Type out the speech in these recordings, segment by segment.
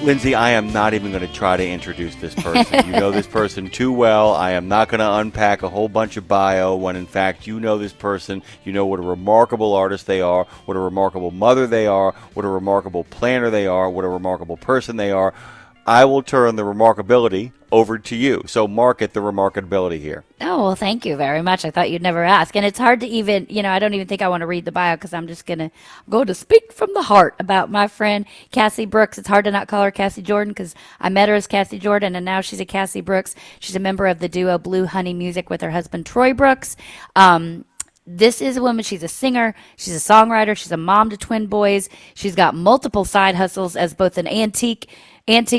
Lindsay, I am not even going to try to introduce this person. You know this person too well. I am not going to unpack a whole bunch of bio when, in fact, you know this person. You know what a remarkable artist they are, what a remarkable mother they are, what a remarkable planner they are, what a remarkable person they are. I will turn the remarkability over to you. So market the remarkability here. Oh, well, thank you very much. I thought you'd never ask. And it's hard to even, I don't even think I want to read the bio because I'm just going to go to speak from the heart about my friend Kassie Brooks. It's hard to not call her Kassie Jordan because I met her as Kassie Jordan and now she's a Kassie Brooks. She's a member of the duo Blue Honey Music with her husband Troy Brooks. This is a woman. She's a singer. She's a songwriter. She's a mom to twin boys. She's got multiple side hustles as both an antique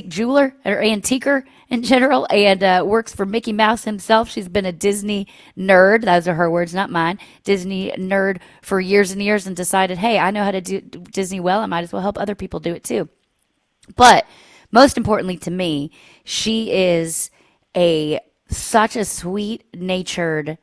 jeweler or antiquer in general, and works for Mickey Mouse himself. She's been a Disney nerd. Those are her words, not mine. Disney nerd for years and years, and decided, hey, I know how to do Disney well. I might as well help other people do it too. But most importantly to me, she is such a sweet-natured,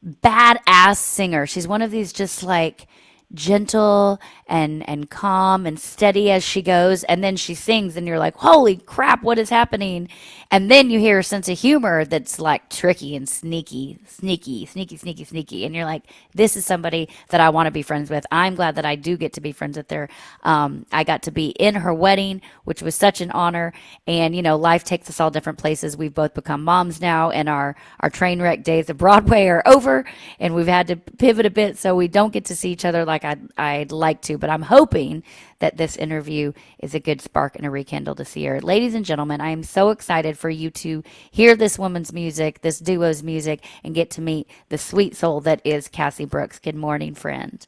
badass singer. She's one of these just like gentle and calm and steady as she goes, and then she sings and you're like, holy crap, what is happening? And then you hear a sense of humor that's like tricky and sneaky, and you're like, this is somebody that I want to be friends with. I'm glad that I do get to be friends with her. I got to be in her wedding, which was such an honor, and life takes us all different places. We've both become moms now, and our train wreck days of Broadway are over, and we've had to pivot a bit, so we don't get to see each other like I'd like to, but I'm hoping that this interview is a good spark and a rekindle to see her. Ladies and gentlemen, I am so excited for you to hear this woman's music, this duo's music, and get to meet the sweet soul that is Kassie Brooks. Good morning, friend.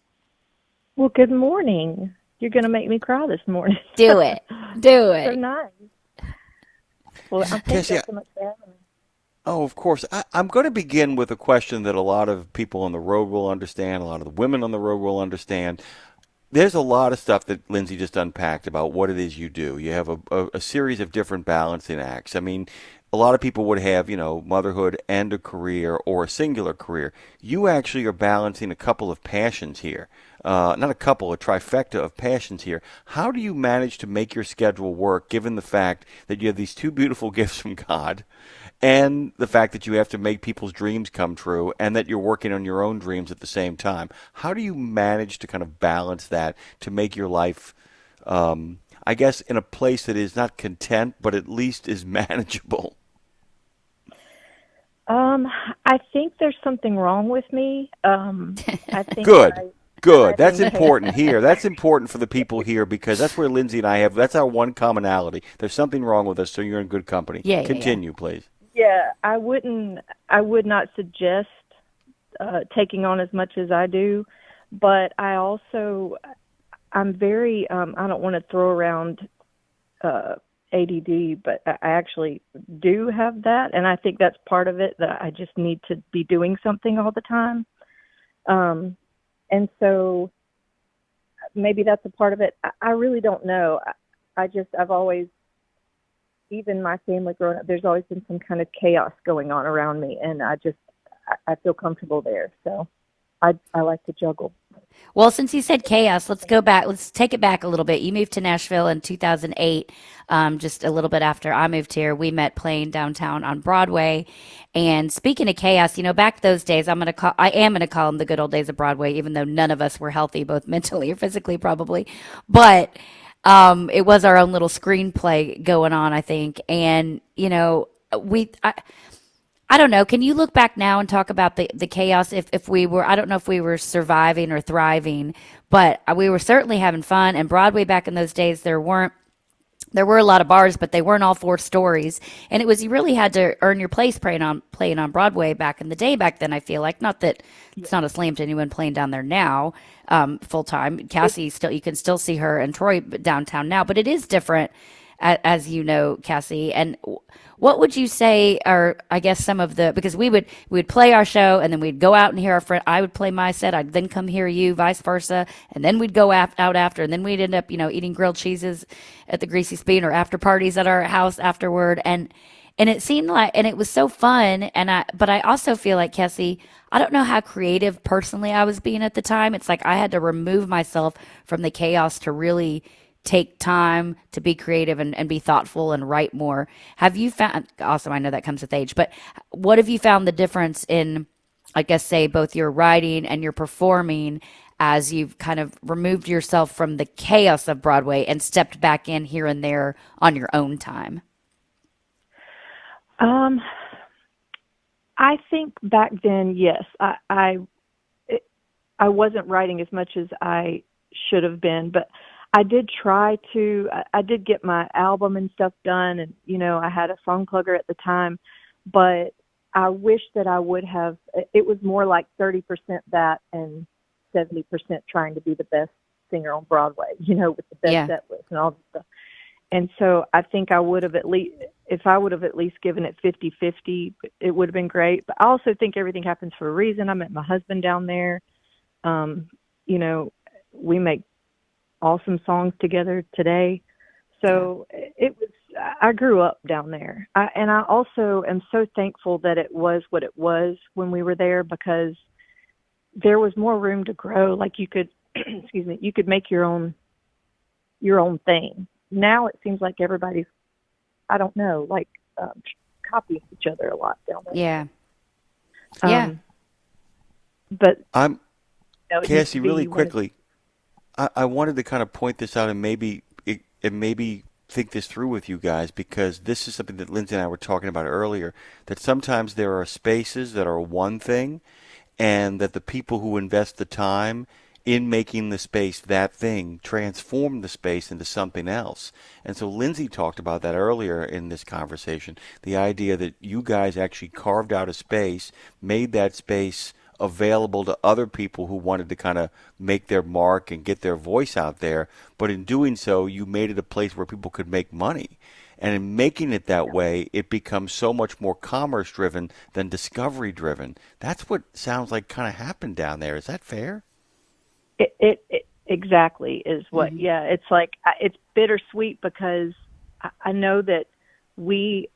Well, good morning. You're going to make me cry this morning. Do it. Do it. So nice. Well, thank you so much for having me. Oh, of course. I'm going to begin with a question that a lot of people on the road will understand, a lot of the women on the road will understand. There's a lot of stuff that Lindsay just unpacked about what it is you do. You have a series of different balancing acts. I mean, a lot of people would have, motherhood and a career or a singular career. You actually are balancing a couple of passions here. Not a couple, a trifecta of passions here. How do you manage to make your schedule work given the fact that you have these two beautiful gifts from God and the fact that you have to make people's dreams come true and that you're working on your own dreams at the same time? How do you manage to kind of balance that to make your life, I guess, in a place that is not content, but at least is manageable? I think there's something wrong with me. I think Good. That's important here. That's important for the people here because that's where Lindsay and I have, that's our one commonality. There's something wrong with us, so you're in good company. Yeah. Continue, please. Yeah, I would not suggest taking on as much as I do, but I'm very, I don't want to throw around ADD, but I actually do have that, and I think that's part of it, that I just need to be doing something all the time. And so maybe that's a part of it. I really don't know. I've always, even my family growing up, there's always been some kind of chaos going on around me, and I feel comfortable there. So I like to juggle. Well, since you said chaos, let's go back. Let's take it back a little bit. You moved to Nashville in 2008, just a little bit after I moved here. We met playing downtown on Broadway. And speaking of chaos, back those days, I am going to call them the good old days of Broadway, even though none of us were healthy, both mentally or physically, probably. But it was our own little screenplay going on, I think. And I don't know. Can you look back now and talk about the chaos if we were, I don't know if we were surviving or thriving, but we were certainly having fun. And Broadway back in those days, there were a lot of bars, but they weren't all 4 stories. And you really had to earn your place playing on Broadway back in the day back then, I feel like. Not that it's not a slam to anyone playing down there now, full time. Kassie, you can still see her and Troy downtown now, but it is different, as you know, Kassie. And what would you say are, I guess, some of because we would play our show and then we'd go out and hear our friend. I would play my set. I'd then come hear you, vice versa. And then we'd go out after, and then we'd end up, eating grilled cheeses at the Greasy Spoon or after parties at our house afterward. And it seemed like, and it was so fun. But I also feel like, Kassie, I don't know how creative personally I was being at the time. It's like I had to remove myself from the chaos to really take time to be creative and be thoughtful and write more. Have you found, also, I know that comes with age, but what have you found the difference in, I guess, say, both your writing and your performing as you've kind of removed yourself from the chaos of Broadway and stepped back in here and there on your own time? I think back then, yes, I wasn't writing as much as I should have been, but I did try to. I did get my album and stuff done, and I had a song plugger at the time, but I wish that I would have. It was more like 30% that and 70% trying to be the best singer on Broadway, with the best set list and all this stuff. And so I think I would have if I would have at least given it 50-50, it would have been great. But I also think everything happens for a reason. I met my husband down there. We make awesome songs together today. So I grew up down there. And I also am so thankful that it was what it was when we were there, because there was more room to grow. Like you could, excuse me, you could make your own thing. Now it seems like everybody's, I don't know, like copying each other a lot down there. Yeah. But I'm Kassie, really quickly, I wanted to kind of point this out and maybe think this through with you guys, because this is something that Lindsay and I were talking about earlier, that sometimes there are spaces that are one thing, and that the people who invest the time in making the space that thing transform the space into something else. And so Lindsay talked about that earlier in this conversation, the idea that you guys actually carved out a space, made that space available to other people who wanted to kind of make their mark and get their voice out there. But in doing so, you made it a place where people could make money. And in making it that way, it becomes so much more commerce driven than discovery driven. That's what sounds like kind of happened down there. Is that fair? It exactly is what, it's like, it's bittersweet, because I know that we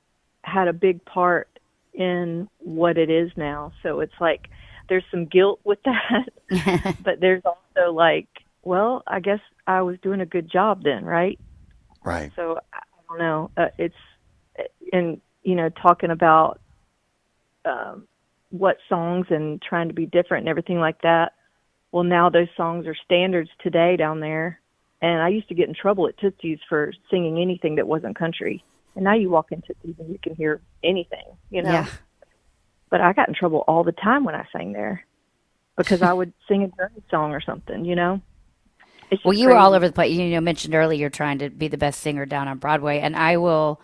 had a big part in what it is now. So it's like, there's some guilt with that, but there's also like, well, I guess I was doing a good job then, right? Right. So I don't know. Talking about what songs and trying to be different and everything like that. Well, now those songs are standards today down there. And I used to get in trouble at Tootsie's for singing anything that wasn't country. And now you walk in Tootsie's and you can hear anything, Yeah. But I got in trouble all the time when I sang there, because I would sing a Journey song or something, It's Well, you crazy. were all over the place. You mentioned earlier you're trying to be the best singer down on Broadway, and I will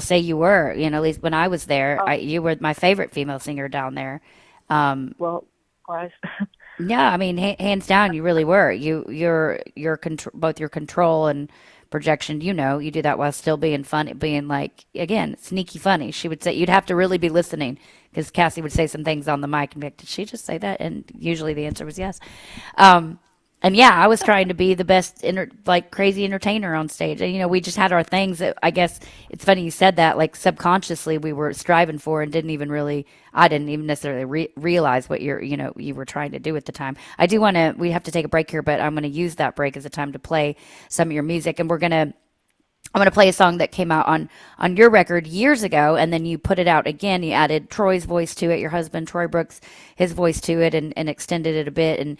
say you were. At least when I was there, you were my favorite female singer down there. Well, guys. Yeah, I mean, hands down, you really were. Your both your control and projection. You do that while still being funny, being like, again, sneaky funny. She would say you'd have to really be listening, because Kassie would say some things on the mic and be like, "Did she just say that?" And usually the answer was yes. And yeah, I was trying to be the best, crazy entertainer on stage. And, we just had our things that, I guess it's funny you said that, like subconsciously we were striving for, and I didn't even necessarily realize what you were trying to do at the time. We have to take a break here, but I'm going to use that break as a time to play some of your music. And I'm going to play a song that came out on your record years ago, and then you put it out again. You added Troy's voice to it, your husband, Troy Brooks, his voice to it, and extended it a bit. And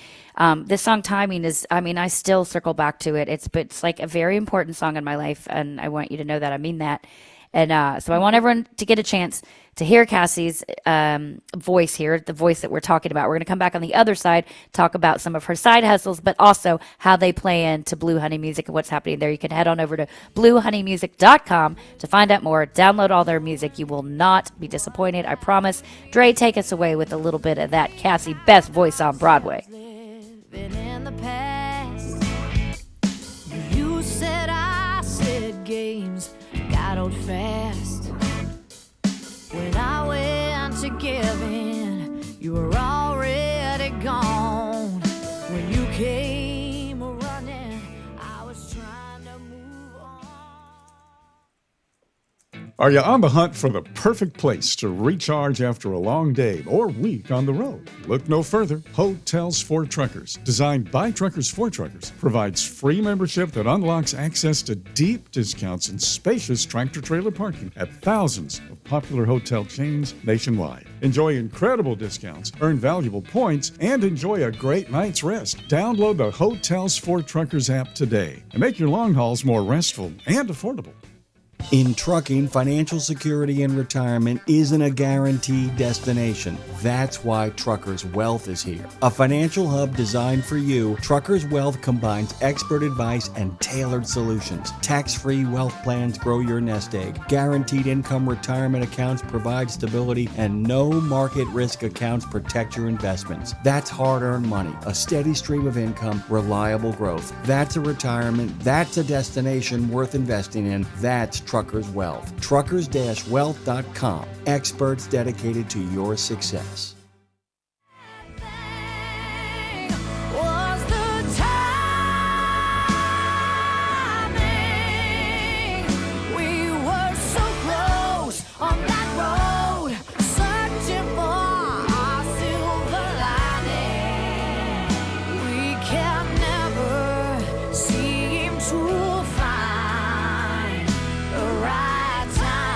this song, Timing, I still circle back to it. It's like a very important song in my life, and I want you to know that. I mean that. And so I want everyone to get a chance to hear Kassie's voice here, the voice that we're talking about. We're going to come back on the other side, talk about some of her side hustles, but also how they play into Blue Honey Music and what's happening there. You can head on over to bluehoneymusic.com to find out more. Download all their music. You will not be disappointed, I promise. Dre, take us away with a little bit of that Kassie best voice on Broadway. Living in the past, you said I said games got old fast. When I went to give in, you were already gone. When you came running, I was trying to move on. Are you on the hunt for the perfect place to recharge after a long day or week on the road? Look no further. Hotels for Truckers, designed by truckers for truckers, provides free membership that unlocks access to deep discounts and spacious tractor-trailer parking at thousands of popular hotel chains nationwide. Enjoy incredible discounts, earn valuable points, and enjoy a great night's rest. Download the Hotels for Truckers app today and make your long hauls more restful and affordable. In trucking, financial security and retirement isn't a guaranteed destination. That's why Truckers Wealth is here. A financial hub designed for you, Truckers Wealth combines expert advice and tailored solutions. Tax-free wealth plans grow your nest egg. Guaranteed income retirement accounts provide stability, and no market risk accounts protect your investments. That's hard-earned money, a steady stream of income, reliable growth. That's a retirement. That's a destination worth investing in. That's Truckers Wealth. Truckers-wealth.com. Experts dedicated to your success. Was the timing? We were so close on that road, searching for our silver lining. We can never seem to find the right timing.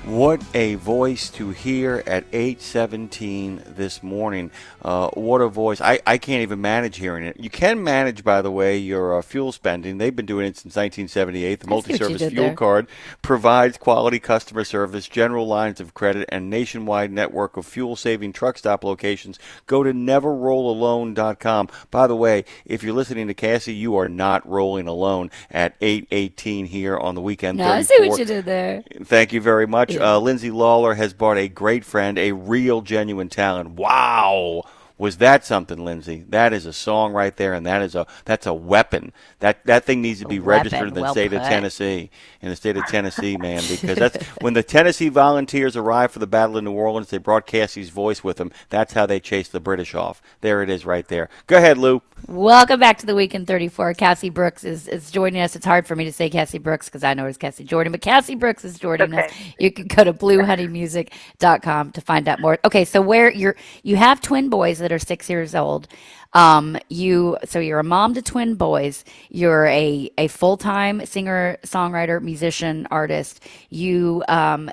What a voice to hear at 8:17 this morning. What a voice. I can't even manage hearing it. You can manage, by the way, your fuel spending. They've been doing it since 1978. The I see what you multi-service did fuel there. card provides quality customer service, general lines of credit, and nationwide network of fuel-saving truck stop locations. Go to neverrollalone.com. By the way, if you're listening to Cassie, you are not rolling alone at 8:18 here on the weekend. No, I see what you did there. Thank you very much. Lindsay Lawler has brought a great friend, a real, genuine talent. Wow. Was that something, Lindsay? That is a song right there, and that's a weapon. That thing needs to be registered in the Well state of put. Tennessee, man, because that's when the Tennessee Volunteers arrived for the Battle of New Orleans. They brought Cassie's voice with them. That's how they chased the British off. There it is, right there. Go ahead, Lou. Welcome back to the Weekend 34. Kassie Brooks is joining us. It's hard for me to say Kassie Brooks because I know it's Kassie Jordan, but Kassie Brooks is joining us. You can go to bluehoneymusic.com to find out more. Okay, so you have twin boys that are 6 years old. You're a mom to twin boys. You're a full-time singer, songwriter, musician, artist. You and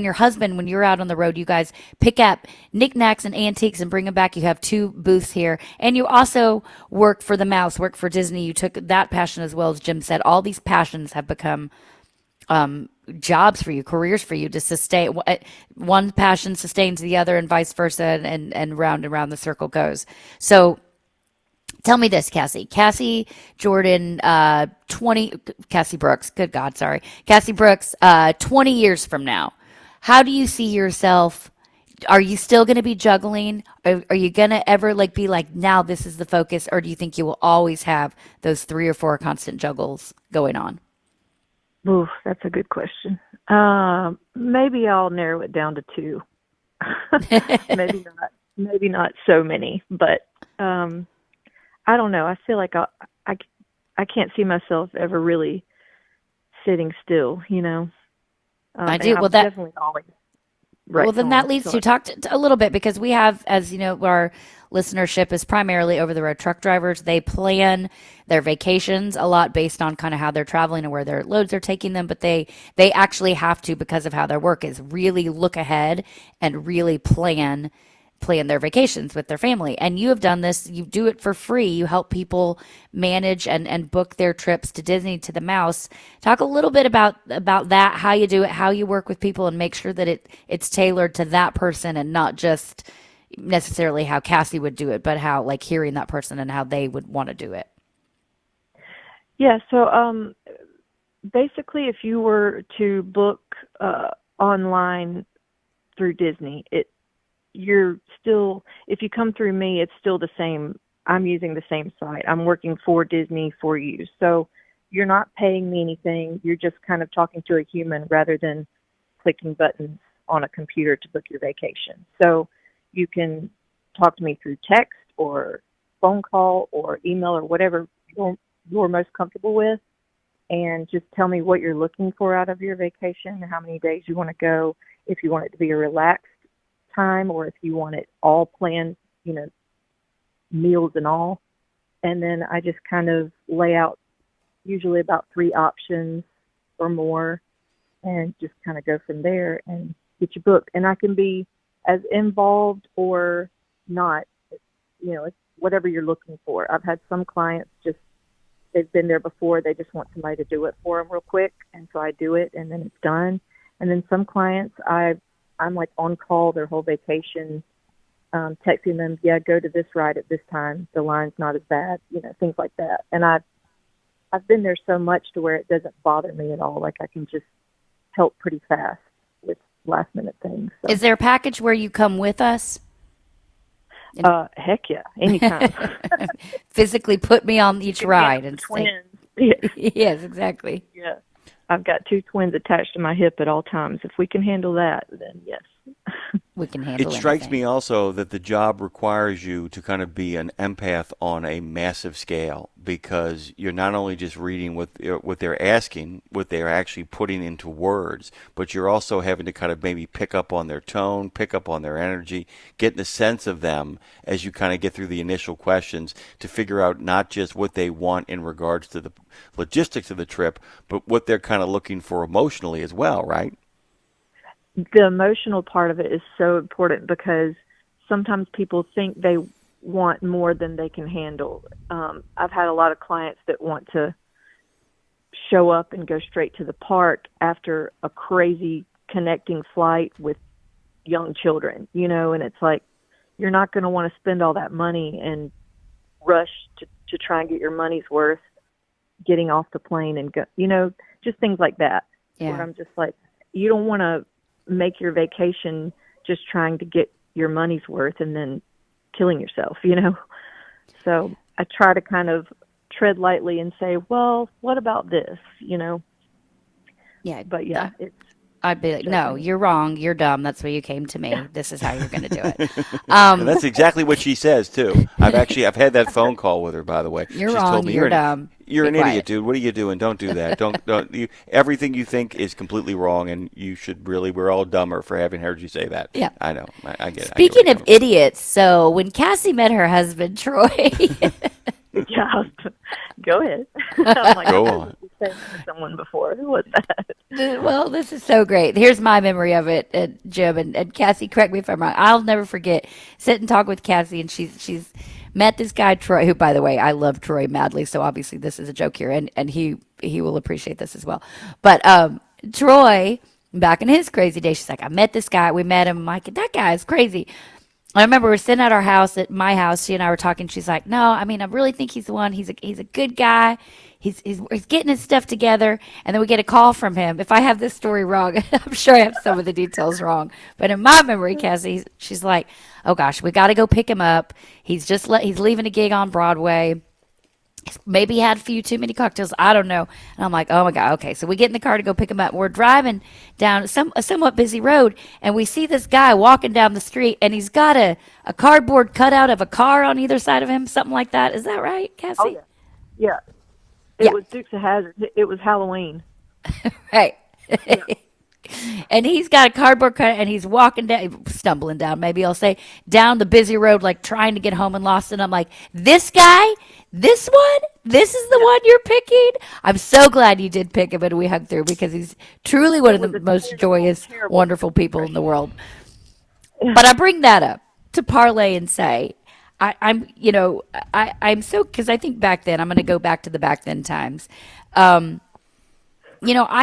your husband, when you're out on the road, you guys pick up knickknacks and antiques and bring them back. You have 2 booths here, and you also work for the Mouse, work for Disney. You took that passion as well, as Jim said. All these passions have become jobs for you, careers for you to sustain. One passion sustains the other, and vice versa, and round and round the circle goes. So tell me this, Kassie. Kassie Jordan, Kassie Brooks, good God, sorry. Kassie Brooks, 20 years from now, how do you see yourself? Are you still going to be juggling? Are you going to ever be like, now this is the focus? Or do you think you will always have those 3 or 4 constant juggles going on? Ooh, that's a good question. Maybe I'll narrow it down to 2. Maybe not so many, but I don't know. I feel like I can't see myself ever really sitting still, you know. I do. I'm Well, that definitely always right. well, then that leads to talk a little bit, because we have, as you know, our listenership is primarily over the road truck drivers. They plan their vacations a lot based on kind of how they're traveling and where their loads are taking them, but they actually have to, because of how their work is, really look ahead and really plan their vacations with their family. And you have done this. You do it for free. You help people manage and book their trips to Disney, to the Mouse. Talk a little bit about that, how you do it, how you work with people, and make sure that it's tailored to that person and not just necessarily how Kassie would do it, but how, hearing that person and how they would want to do it. Yeah, so basically if you were to book online through Disney, if you come through me, it's still the same. I'm using the same site. I'm working for Disney for you. So you're not paying me anything. You're just kind of talking to a human rather than clicking buttons on a computer to book your vacation. So you can talk to me through text or phone call or email or whatever you're most comfortable with. and just tell me what you're looking for out of your vacation, how many days you want to go, if you want it to be a relaxed time or if you want it all planned, meals and all. And then I just kind of lay out usually about 3 options or more and just kind of go from there and get your book. And I can be as involved or not, it's whatever you're looking for. I've had some clients they've been there before. They just want somebody to do it for them real quick. And so I do it and then it's done. And then some clients, I'm like on call their whole vacation, texting them, yeah, go to this ride at this time. The line's not as bad, things like that. And I've been there so much to where it doesn't bother me at all. Like I can just help pretty fast with last minute things. So. Is there a package where you come with us? Heck yeah, anytime. Physically put me on each ride and say, twins. Yeah. yes, exactly. Yeah. I've got 2 twins attached to my hip at all times. If we can handle that, then yes. We can handle It strikes anything. me also that the job requires you to kind of be an empath on a massive scale because you're not only just reading what they're asking, what they're actually putting into words, but you're also having to kind of maybe pick up on their tone, pick up on their energy, get the sense of them as you kind of get through the initial questions to figure out not just what they want in regards to the logistics of the trip, but what they're kind of looking for emotionally as well, right? The emotional part of it is so important because sometimes people think they want more than they can handle. I've had a lot of clients that want to show up and go straight to the park after a crazy connecting flight with young children, and it's like, you're not going to want to spend all that money and rush to try and get your money's worth getting off the plane and go, just things like that. Yeah. Where I'm just like, you don't want to make your vacation just trying to get your money's worth and then killing yourself, So I try to kind of tread lightly and say, well, what about this, Yeah. But yeah, I'd be like, no, you're wrong. You're dumb. That's why you came to me. This is how you're going to do it. And that's exactly what she says too. I've had that phone call with her, by the way. You're She's wrong. told me, You're dumb. You're Be an quiet." idiot, dude. What are you doing? Don't do that. Don't everything you think is completely wrong, and you should really. We're all dumber for having heard you say that. Yeah. I know. I get it. Speaking of idiots, so when Kassie met her husband, Troy, yeah, go ahead. I'm like, Go I've on. heard you say that to someone before. Who was that? well, this is so great. Here's my memory of it, Jim, and Kassie, correct me if I'm wrong. I'll never forget sit and talk with Kassie, and she's met this guy, Troy, who, by the way, I love Troy madly, so obviously this is a joke here, and he will appreciate this as well. But Troy, back in his crazy day, she's like, I met this guy. We met him. I'm like, that guy is crazy. I remember we were sitting at our house, at my house. She and I were talking. She's like, "No, I mean, I really think he's the one. He's a good guy. He's getting his stuff together." And then we get a call from him. If I have this story wrong, I'm sure I have some of the details wrong. But in my memory, Kassie, she's like, "Oh gosh, we got to go pick him up. He's leaving a gig on Broadway. Maybe he had a few too many cocktails. I don't know." And I'm like, oh my God. Okay. So we get in the car to go pick him up. We're driving down a somewhat busy road, and we see this guy walking down the street, and he's got a cardboard cutout of a car on either side of him, something like that. Is that right, Kassie? Oh, yeah. Yeah. Yeah. It was Dukes of Hazzard. It was Halloween. Right. And he's got a cardboard cutout, and he's stumbling down, maybe I'll say, down the busy road, like trying to get home and lost. And I'm like, this guy, this is the one you're picking? I'm so glad you did pick him and we hugged through because he's truly one of the most joyous, wonderful people in the world. But I bring that up to parlay and say, I'm so, because I think back then, I'm going to go back to the back then times. I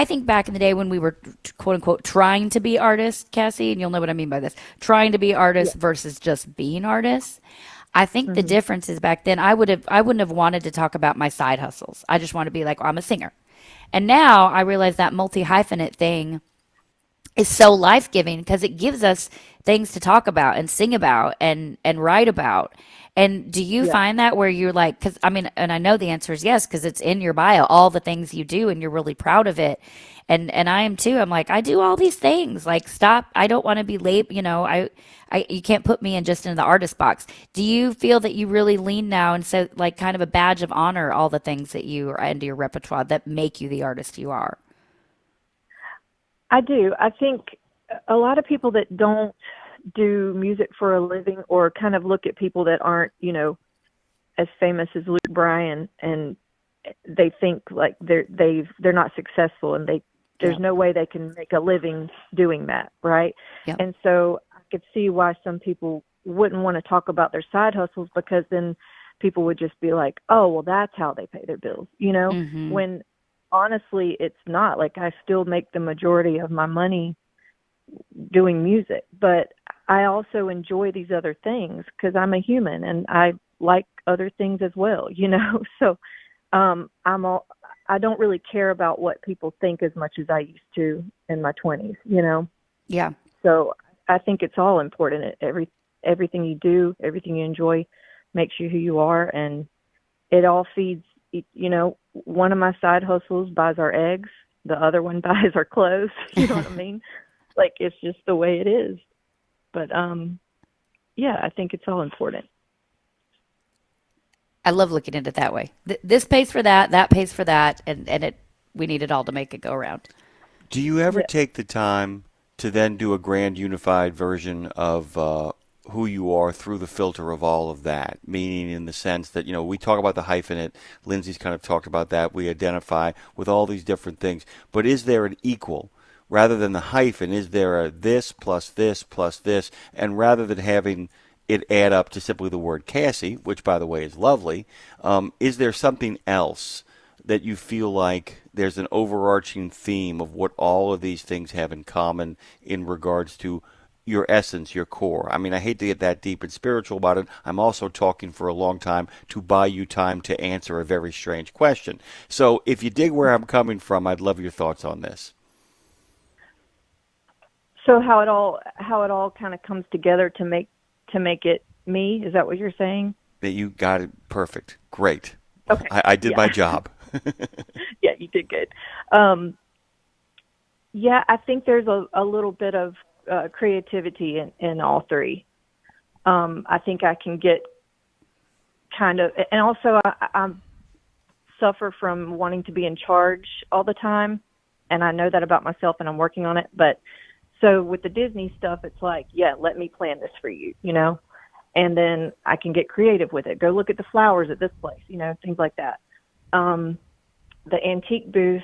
think back in the day when we were quote unquote trying to be artists, Kassie, and you'll know what I mean by this, trying to be artists versus just being artists. I think the difference is back then I wouldn't have wanted to talk about my side hustles. I just want to be like, I'm a singer. And now I realize that multi-hyphenate thing is so life-giving because it gives us things to talk about and sing about and write about. And do you find that where you're like, because I mean, and I know the answer is yes, because it's in your bio, all the things you do and you're really proud of it. And I am too. I'm like, I do all these things. Like, stop. I don't want to be late. You can't put me in just in the artist box. Do you feel that you really lean now and so like kind of a badge of honor all the things that you are into your repertoire that make you the artist you are? I do. I think a lot of people that don't do music for a living or kind of look at people that aren't, as famous as Luke Bryan, and they think like they're not successful, and there's no way they can make a living doing that, right? Yeah. And so I could see why some people wouldn't want to talk about their side hustles, because then people would just be like, oh, well, that's how they pay their bills, Mm-hmm. when honestly it's not. Like, I still make the majority of my money doing music, but I also enjoy these other things because I'm a human and I like other things as well, So I don't really care about what people think as much as I used to in my 20s, Yeah. So I think it's all important. Everything you do, everything you enjoy makes you who you are, and it all feeds, one of my side hustles buys our eggs, the other one buys our clothes, you know what I mean? Like, it's just the way it is. But yeah, I think it's all important. I love looking at it that way. This pays for that, that pays for that, and we need it all to make it go around. Do you ever take the time to then do a grand unified version of who you are through the filter of all of that? Meaning in the sense that, we talk about the hyphenate. Lindsay's kind of talked about that. We identify with all these different things. But is there an equal? Rather than the hyphen, is there a this plus this plus this? And rather than having it add up to simply the word Kassie, which, by the way, is lovely, is there something else that you feel like there's an overarching theme of what all of these things have in common in regards to your essence, your core? I mean, I hate to get that deep and spiritual about it. I'm also talking for a long time to buy you time to answer a very strange question. So if you dig where I'm coming from, I'd love your thoughts on this. So how it all kind of comes together to make it me? Is that what you're saying? That you got it perfect. Great. Okay. I did my job. Yeah, you did good. Yeah, I think there's a little bit of creativity in all three. I think I can get kind of, and also I suffer from wanting to be in charge all the time, and I know that about myself, and I'm working on it. But so with the Disney stuff, it's like, yeah, let me plan this for you, and then I can get creative with it. Go look at the flowers at this place, things like that. The antique booth,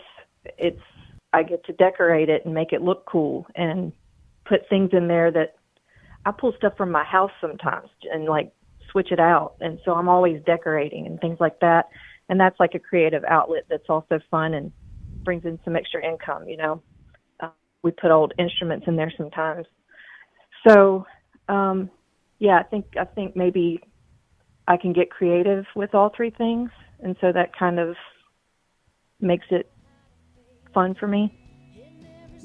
I get to decorate it and make it look cool and put things in there that I pull stuff from my house sometimes and like switch it out. And so I'm always decorating and things like that. And that's like a creative outlet that's also fun and brings in some extra income, we put old instruments in there sometimes. So, yeah, I think maybe I can get creative with all three things. And so that kind of makes it fun for me.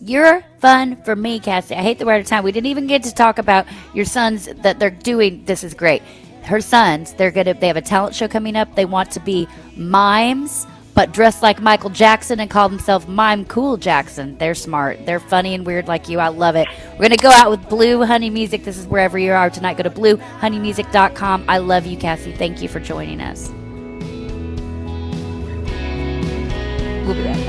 You're fun for me, Kassie. I hate that we're out of time. We didn't even get to talk about your sons that they're doing. This is great. Her sons, they have a talent show coming up. They want to be mimes, but dressed like Michael Jackson and call themselves Mime-cool Jackson. They're smart. They're funny and weird like you. I love it. We're going to go out with Blue Honey Music. This is wherever you are tonight. Go to bluehoneymusic.com. I love you, Kassie. Thank you for joining us. We'll be right back.